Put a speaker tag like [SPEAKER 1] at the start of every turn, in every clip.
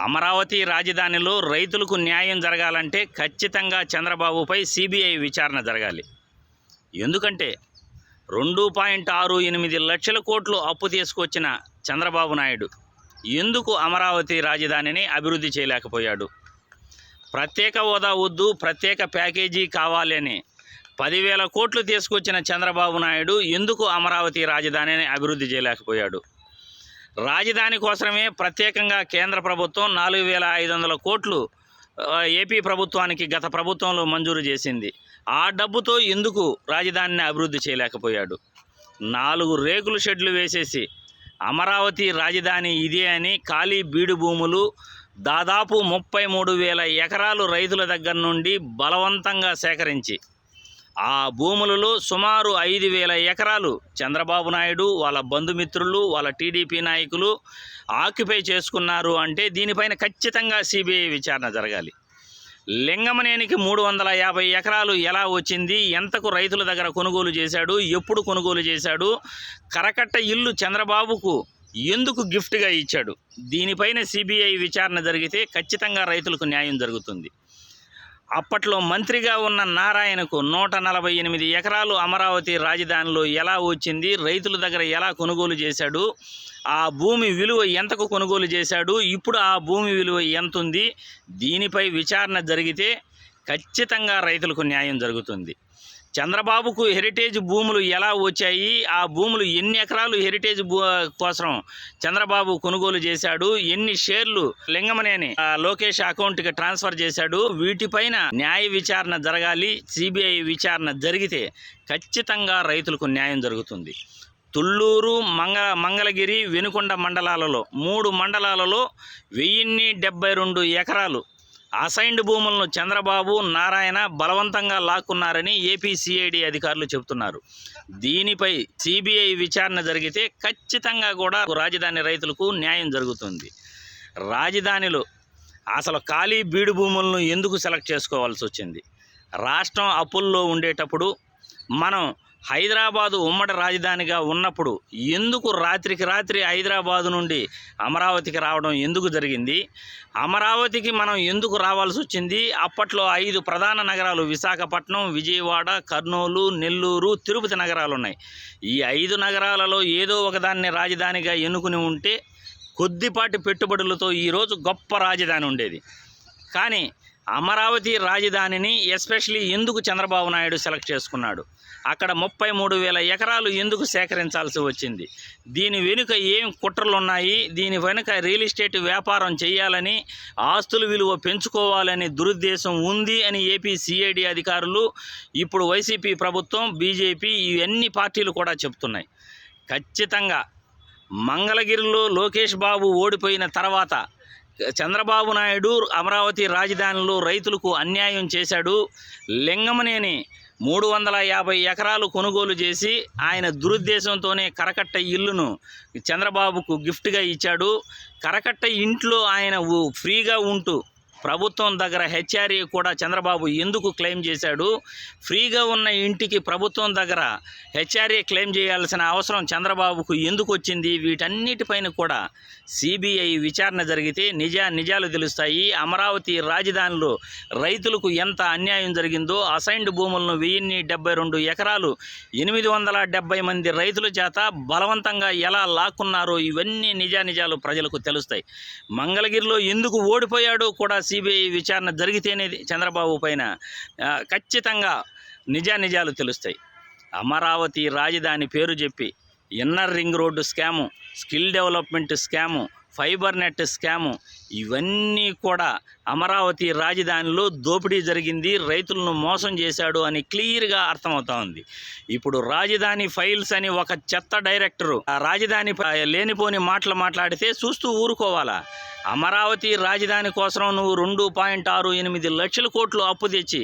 [SPEAKER 1] అమరావతి రాజధానిలో రైతులకు న్యాయం జరగాలంటే ఖచ్చితంగా చంద్రబాబుపై సిబిఐ విచారణ జరగాలి. ఎందుకంటే 2.68 లక్షల కోట్లు అప్పు తీసుకొచ్చిన చంద్రబాబు నాయుడు ఎందుకు అమరావతి రాజధానిని అభివృద్ధి చేయలేకపోయాడు? ప్రత్యేక హోదా వద్దు, ప్రత్యేక ప్యాకేజీ కావాలి అని 10,000 కోట్లు తీసుకొచ్చిన చంద్రబాబు నాయుడు ఎందుకు అమరావతి రాజధానిని అభివృద్ధి చేయలేకపోయాడు? రాజధాని కోసమే ప్రత్యేకంగా కేంద్ర ప్రభుత్వం 4,500 కోట్లు ఏపీ ప్రభుత్వానికి గత ప్రభుత్వంలో మంజూరు చేసింది. ఆ డబ్బుతో ఎందుకు రాజధానిని అభివృద్ధి చేయలేకపోయాడు? 4 రేకుల షెడ్లు వేసేసి అమరావతి రాజధాని ఇదే అని ఖాళీ బీడు భూములు దాదాపు 33,000 ఎకరాలు రైతుల దగ్గర నుండి బలవంతంగా సేకరించి ఆ భూములలో సుమారు 5,000 ఎకరాలు చంద్రబాబు నాయుడు వాళ్ళ బంధుమిత్రులు వాళ్ళ టీడీపీ నాయకులు ఆక్యుపై చేసుకున్నారు అంటే దీనిపైన ఖచ్చితంగా సిబిఐ విచారణ జరగాలి. లింగమనేనికి 350 ఎకరాలు ఎలా వచ్చింది? ఎంతకు రైతుల దగ్గర కొనుగోలు చేశాడు? ఎప్పుడు కొనుగోలు చేశాడు? కరకట్ట ఇల్లు చంద్రబాబుకు ఎందుకు గిఫ్ట్గా ఇచ్చాడు? దీనిపైన సిబిఐ విచారణ జరిగితే ఖచ్చితంగా రైతులకు న్యాయం జరుగుతుంది. అప్పట్లో మంత్రిగా ఉన్న నారాయణకు 148 ఎకరాలు అమరావతి రాజధానిలో ఎలా వచ్చింది? రైతుల దగ్గర ఎలా కొనుగోలు చేశాడు? ఆ భూమి విలువ ఎంతకు కొనుగోలు చేశాడు? ఇప్పుడు ఆ భూమి విలువ ఎంత ఉంది? దీనిపై విచారణ జరిగితే ఖచ్చితంగా రైతులకు న్యాయం జరుగుతుంది. చంద్రబాబుకు హెరిటేజ్ భూములు ఎలా వచ్చాయి? ఆ భూములు ఎన్ని ఎకరాలు హెరిటేజ్ కోసం చంద్రబాబు కొనుగోలు చేశాడు? ఎన్ని షేర్లు లింగమనేని లోకేష్ అకౌంట్కి ట్రాన్స్ఫర్ చేశాడు? వీటిపైన న్యాయ విచారణ జరగాలి. సిబిఐ విచారణ జరిగితే ఖచ్చితంగా రైతులకు న్యాయం జరుగుతుంది. తుళ్ళూరు, మంగళగిరి, వెనుకొండ మండలాలలో 3 మండలాలలో 1072 ఎకరాలు అసైన్డ్ భూములను చంద్రబాబు, నారాయణ బలవంతంగా లాక్కున్నారని ఏపీ సిఐడి అధికారులు చెబుతున్నారు. దీనిపై సిబిఐ విచారణ జరిగితే ఖచ్చితంగా కూడా రాజధాని రైతులకు న్యాయం జరుగుతుంది. రాజధానిలో అసలు ఖాళీ బీడు భూములను ఎందుకు సెలెక్ట్ చేసుకోవాల్సి వచ్చింది? రాష్ట్రం అప్పుల్లో ఉండేటప్పుడు మనం హైదరాబాదు ఉమ్మడి రాజధానిగా ఉన్నప్పుడు ఎందుకు రాత్రికి రాత్రి హైదరాబాదు నుండి అమరావతికి రావడం ఎందుకు జరిగింది? అమరావతికి మనం ఎందుకు రావాల్సి వచ్చింది? అప్పట్లో 5 ప్రధాన నగరాలు విశాఖపట్నం, విజయవాడ, కర్నూలు, నెల్లూరు, తిరుపతి నగరాలు ఉన్నాయి. ఈ 5 నగరాలలో ఏదో ఒకదాన్ని రాజధానిగా ఎన్నుకుని ఉంటే కొద్దిపాటి పెట్టుబడులతో ఈరోజు గొప్ప రాజధాని ఉండేది. కానీ అమరావతి రాజధానిని ఎస్పెషలీ ఎందుకు చంద్రబాబు నాయుడు సెలెక్ట్ చేసుకున్నాడు? అక్కడ 33,000 ఎకరాలు ఎందుకు సేకరించాల్సి వచ్చింది? దీని వెనుక ఏం కుట్రలు ఉన్నాయి? దీని వెనుక రియల్ ఎస్టేట్ వ్యాపారం చేయాలని, ఆస్తుల విలువ పెంచుకోవాలని దురుద్దేశం ఉంది అని ఏపీ సిఐడి అధికారులు, ఇప్పుడు వైసీపీ ప్రభుత్వం, బీజేపీ ఇవన్నీ పార్టీలు కూడా చెప్తున్నాయి. ఖచ్చితంగా మంగళగిరిలో లోకేష్ బాబు ఓడిపోయిన తర్వాత చంద్రబాబు నాయుడు అమరావతి రాజధానిలో రైతులకు అన్యాయం చేశాడు. లింగమనేని 350 ఎకరాలు కొనుగోలు చేసి ఆయన దురుద్దేశంతోనే కరకట్ట ఇల్లును చంద్రబాబుకు గిఫ్ట్గా ఇచ్చాడు. కరకట్ట ఇంట్లో ఆయన ఫ్రీగా ఉంటూ ప్రభుత్వం దగ్గర హెచ్ఆర్ఏ కూడా చంద్రబాబు ఎందుకు క్లెయిమ్ చేశాడు? ఫ్రీగా ఉన్న ఇంటికి ప్రభుత్వం దగ్గర హెచ్ఆర్ఏ క్లెయిమ్ చేయాల్సిన అవసరం చంద్రబాబుకు ఎందుకు వచ్చింది? వీటన్నిటిపైన కూడా సిబిఐ విచారణ జరిగితే నిజాలు తెలుస్తాయి. అమరావతి రాజధానిలో రైతులకు ఎంత అన్యాయం జరిగిందో, అసైన్డ్ భూములను 1072 ఎకరాలు 870 మంది రైతుల చేత బలవంతంగా ఎలా లాక్కున్నారో ఇవన్నీ నిజాలు ప్రజలకు తెలుస్తాయి. మంగళగిరిలో ఎందుకు ఓడిపోయాడో కూడా సిబిఐ విచారణ జరిగితేనే చంద్రబాబు పైన ఖచ్చితంగా నిజాలు తెలుస్తాయి. అమరావతి రాజధాని పేరు చెప్పి inner ring road scam, skill development scam, fibre net scam ఇవన్నీ కూడా అమరావతి రాజధానిలో దోపిడీ జరిగింది, రైతులను మోసం చేశాడు అని క్లియర్గా అర్థమవుతా ఉంది. ఇప్పుడు రాజధాని ఫైల్స్ అని ఒక చెత్త డైరెక్టరు ఆ రాజధాని లేనిపోని మాటలు మాట్లాడితే చూస్తూ ఊరుకోవాలా? అమరావతి రాజధాని కోసం నువ్వు 2.68 లక్షల కోట్లు అప్పు తెచ్చి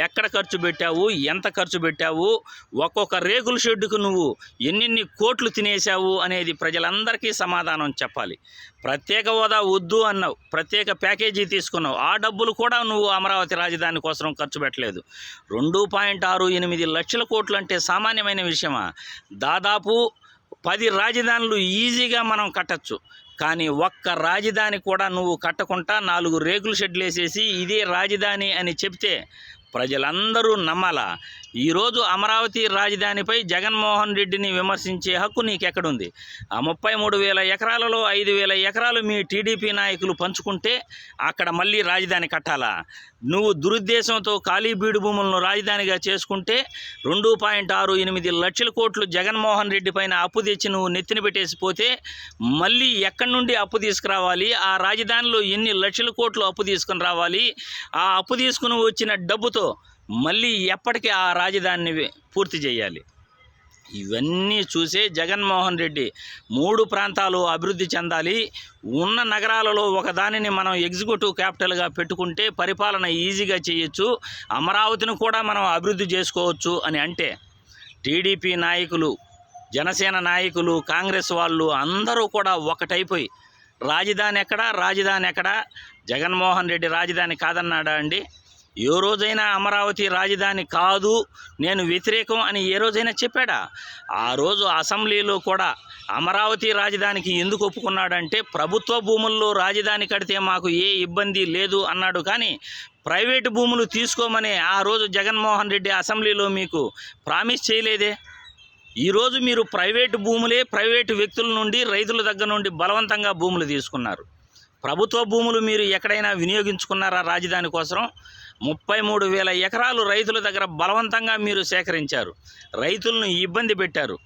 [SPEAKER 1] ఎక్కడ ఖర్చు పెట్టావు? ఎంత ఖర్చు పెట్టావు? ఒక్కొక్క రేకుల షెడ్డుకు నువ్వు ఎన్ని కోట్లు తినేశావు అనేది ప్రజలందరికీ సమాధానం చెప్పాలి. ప్రత్యేక హోదా వద్దు అన్నావు, ప్రత్యేక ప్యాకేజీ తీసుకున్నావు, ఆ డబ్బులు కూడా నువ్వు అమరావతి రాజధాని కోసం ఖర్చు పెట్టలేదు. 2.68 లక్షల కోట్లు అంటే సామాన్యమైన విషయమా? దాదాపు 10 రాజధానులు ఈజీగా మనం కట్టచ్చు. కానీ ఒక్క రాజధాని కూడా నువ్వు కట్టకుండా 4 రేకుల షెడ్లు వేసేసి ఇదే రాజధాని అని చెప్తే ప్రజలందరూ నమ్మాలా? ఈరోజు అమరావతి రాజధానిపై జగన్మోహన్ రెడ్డిని విమర్శించే హక్కు నీకెక్కడుంది? ఆ 33,000 ఎకరాలలో 5,000 ఎకరాలు మీ టీడీపీ నాయకులు పంచుకుంటే అక్కడ మళ్ళీ రాజధాని కట్టాలా? నువ్వు దురుద్దేశంతో ఖాళీ బీడు భూములను రాజధానిగా చేసుకుంటే 2.68 లక్షల కోట్లు జగన్మోహన్ రెడ్డి పైన అప్పు తెచ్చి నువ్వు నెత్తిన పెట్టేసిపోతే మళ్ళీ ఎక్కడి నుండి అప్పు తీసుకురావాలి? ఆ రాజధానిలో ఎన్ని లక్షల కోట్లు అప్పు తీసుకుని రావాలి? ఆ అప్పు తీసుకుని వచ్చిన డబ్బుతో మళ్ళీ ఎప్పటికీ ఆ రాజధానిని పూర్తి చేయాలి? ఇవన్నీ చూసే జగన్మోహన్ రెడ్డి 3 ప్రాంతాలు అభివృద్ధి చెందాలి, ఉన్న నగరాలలో ఒకదానిని మనం ఎగ్జిక్యూటివ్ క్యాపిటల్గా పెట్టుకుంటే పరిపాలన ఈజీగా చేయొచ్చు, అమరావతిని కూడా మనం అభివృద్ధి చేసుకోవచ్చు అని అంటే టీడీపీ నాయకులు, జనసేన నాయకులు, కాంగ్రెస్ వాళ్ళు అందరూ కూడా ఒకటైపోయి రాజధాని ఎక్కడా జగన్మోహన్ రెడ్డి రాజధాని కాదన్నాడా అండి? ఏ రోజైనా అమరావతి రాజధాని కాదు, నేను వ్యతిరేకం అని ఏ రోజైనా చెప్పాడా? ఆ రోజు అసెంబ్లీలో కూడా అమరావతి రాజధానికి ఎందుకు ఒప్పుకున్నాడంటే ప్రభుత్వ భూముల్లో రాజధాని కడితే మాకు ఏ ఇబ్బంది లేదు అన్నాడు. కానీ ప్రైవేటు భూములు తీసుకోమని ఆ రోజు జగన్మోహన్ రెడ్డి అసెంబ్లీలో మీకు ప్రామిస్ చేయలేదే? ఈరోజు మీరు ప్రైవేటు భూములే ప్రైవేటు వ్యక్తుల నుండి, రైతుల దగ్గర నుండి బలవంతంగా భూములు తీసుకున్నారు. ప్రభుత్వ భూములు మీరు ఎక్కడైనా వినియోగించుకున్నారా రాజధాని కోసం? 33,000 ఎకరాలు రైతుల దగ్గర బలవంతంగా మీరు సేకరించారు, రైతులను ఇబ్బంది పెట్టారు.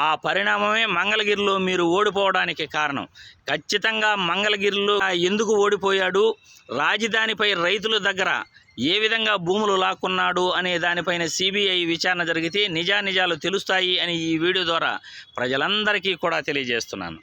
[SPEAKER 1] ఆ పరిణామమే మంగళగిరిలో మీరు ఓడిపోవడానికి కారణం. ఖచ్చితంగా మంగళగిరిలో ఎందుకు ఓడిపోయాడు, రాజధానిపై రైతుల దగ్గర ఏ విధంగా భూములు లాక్కున్నాడు అనే దానిపైన సిబిఐ విచారణ జరిగితే నిజానిజాలు తెలుస్తాయి అని ఈ వీడియో ద్వారా ప్రజలందరికీ కూడా తెలియజేస్తున్నాను.